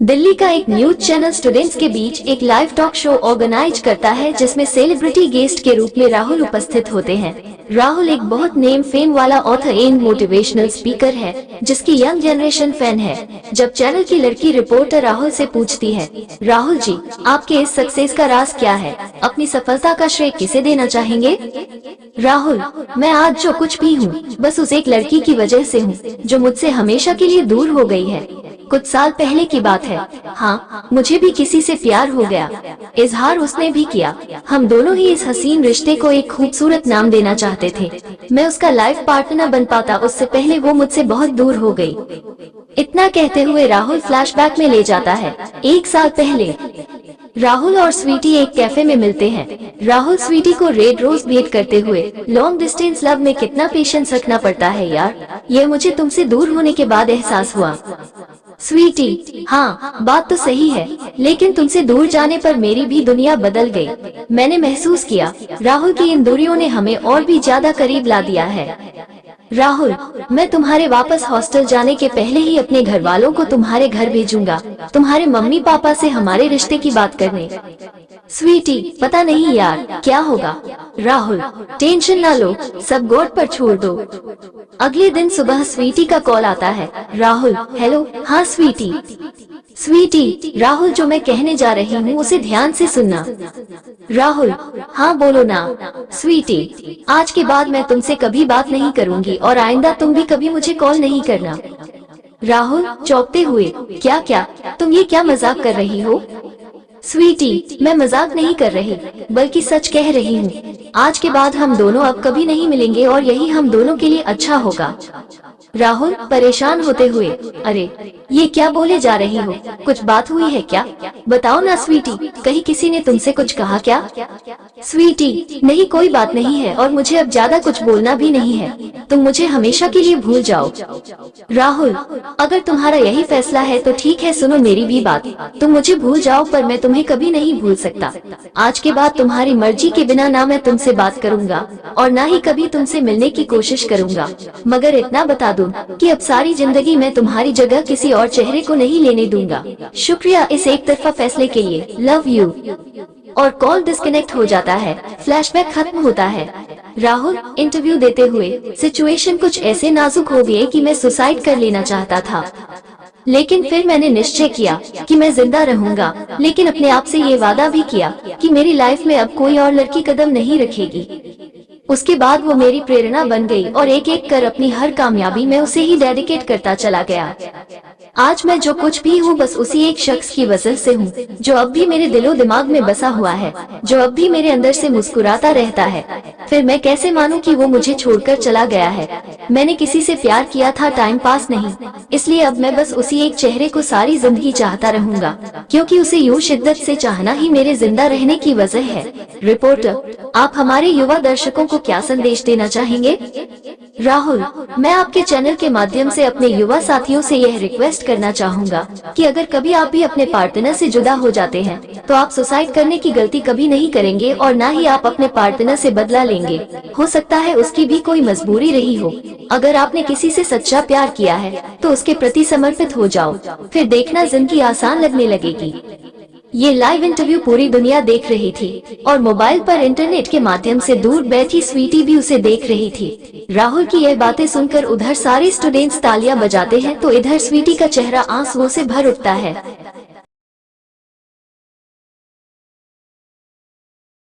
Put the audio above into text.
दिल्ली का एक news channel students के बीच एक लाइव टॉक शो ऑर्गेनाइज करता है जिसमें सेलिब्रिटी गेस्ट के रूप में राहुल उपस्थित होते हैं। राहुल एक बहुत नेम फेम वाला ऑथर एंड मोटिवेशनल स्पीकर है जिसकी यंग जनरेशन फैन है। जब चैनल की लड़की रिपोर्टर राहुल से पूछती है, राहुल जी आपके इस सक्सेस का राज क्या है, अपनी सफलता का श्रेय किसे देना चाहेंगे? राहुल, मैं आज जो कुछ भी हूँ बस उस एक लड़की की वजह से हूँ जो मुझसे हमेशा के लिए दूर हो गई है। कुछ साल पहले की बात है। हाँ, मुझे भी किसी से प्यार हो गया। इजहार उसने भी किया। हम दोनों ही इस हसीन रिश्ते को एक खूबसूरत नाम देना चाहते थे। मैं उसका लाइफ पार्टनर बन पाता उससे पहले वो मुझसे बहुत दूर हो गई। इतना कहते हुए राहुल फ्लैशबैक में ले जाता है। एक साल पहले राहुल और स्वीटी एक कैफे में मिलते हैं। राहुल स्वीटी को रेड रोज भेंट करते हुए, लॉन्ग डिस्टेंस लव में कितना पेशेंस रखना पड़ता है यार, ये मुझे तुमसे दूर होने के बाद एहसास हुआ। स्वीटी, हाँ बात तो सही है, लेकिन तुमसे दूर जाने पर मेरी भी दुनिया बदल गई। मैंने महसूस किया राहुल की इन दूरियों ने हमें और भी ज्यादा करीब ला दिया है। राहुल, मैं तुम्हारे वापस हॉस्टल जाने के पहले ही अपने घर वालों को तुम्हारे घर भेजूंगा, तुम्हारे मम्मी पापा से हमारे रिश्ते की बात करने। स्वीटी, पता नहीं यार क्या होगा। राहुल, टेंशन ना लो, सब गॉड पर छोड़ दो। अगले दिन सुबह स्वीटी का कॉल आता है। राहुल, हेलो। हाँ स्वीटी। स्वीटी, राहुल जो मैं कहने जा रही हूँ उसे ध्यान से सुनना। राहुल, हाँ बोलो ना। स्वीटी, आज के बाद मैं तुमसे कभी बात नहीं करूँगी और आइंदा तुम भी कभी मुझे कॉल नहीं करना। राहुल चौंकते हुए, क्या क्या तुम ये क्या मजाक कर रही हो? स्वीटी, मैं मजाक नहीं कर रही बल्कि सच कह रही हूँ। आज के बाद हम दोनों अब कभी नहीं मिलेंगे और यही हम दोनों के लिए अच्छा होगा। राहुल परेशान होते हुए, अरे ये क्या बोले जा रही हो, कुछ बात हुई है क्या? बताओ ना स्वीटी, कहीं किसी ने तुमसे कुछ कहा क्या? स्वीटी, नहीं कोई बात नहीं है और मुझे अब ज्यादा कुछ बोलना भी नहीं है, तुम मुझे हमेशा के लिए भूल जाओ। राहुल, अगर तुम्हारा यही फैसला है तो ठीक है, सुनो मेरी भी बात, तुम मुझे भूल जाओ पर मैं तुम्हें कभी नहीं भूल सकता। आज के बाद तुम्हारी मर्जी के बिना ना मैं तुमसे बात करूंगा और ना ही कभी तुमसे मिलने की कोशिश करूंगा, मगर इतना बता दूं कि अब सारी जिंदगी मैं तुम्हारी जगह किसी और चेहरे को नहीं लेने दूंगा। शुक्रिया इस एक तरफा फैसले के लिए, लव यू। और कॉल डिस्कनेक्ट हो जाता है। फ्लैशबैक खत्म होता है। राहुल इंटरव्यू देते हुए, सिचुएशन कुछ ऐसे नाजुक हो गए कि मैं सुसाइड कर लेना चाहता था, लेकिन फिर मैंने निश्चय किया कि मैं जिंदा रहूंगा, लेकिन अपने आप से ये वादा भी किया कि मेरी लाइफ में अब कोई और लड़की कदम नहीं रखेगी। उसके बाद वो मेरी प्रेरणा बन गई और एक एक कर अपनी हर कामयाबी में उसे ही डेडिकेट करता चला गया। आज मैं जो कुछ भी हूँ बस उसी एक शख्स की वजह से हूँ, जो अब भी मेरे दिलो दिमाग में बसा हुआ है, जो अब भी मेरे अंदर से मुस्कुराता रहता है। फिर मैं कैसे मानूं कि वो मुझे छोड़कर चला गया है? मैंने किसी से प्यार किया था, टाइम पास नहीं, इसलिए अब मैं बस उसी एक चेहरे को सारी जिंदगी चाहता रहूंगा, क्योंकि उसे यूं शिद्दत से चाहना ही मेरे जिंदा रहने की वजह है। रिपोर्टर, आप हमारे युवा दर्शकों को क्या संदेश देना चाहेंगे? राहुल, मैं आपके चैनल के माध्यम से अपने युवा साथियों से यह रिक्वेस्ट करना चाहूँगा कि अगर कभी आप भी अपने पार्टनर से जुदा हो जाते हैं तो आप सुसाइड करने की गलती कभी नहीं करेंगे और न ही आप अपने पार्टनर से बदला लेंगे। हो सकता है उसकी भी कोई मजबूरी रही हो। अगर आपने किसी से सच्चा प्यार किया है तो उसके प्रति समर्पित हो जाओ, फिर देखना जिंदगी आसान लगने लगेगी। ये लाइव इंटरव्यू पूरी दुनिया देख रही थी और मोबाइल पर इंटरनेट के माध्यम से दूर बैठी स्वीटी भी उसे देख रही थी। राहुल की यह बातें सुनकर उधर सारे स्टूडेंट्स तालियां बजाते हैं तो इधर स्वीटी का चेहरा आंसुओं से भर उठता है।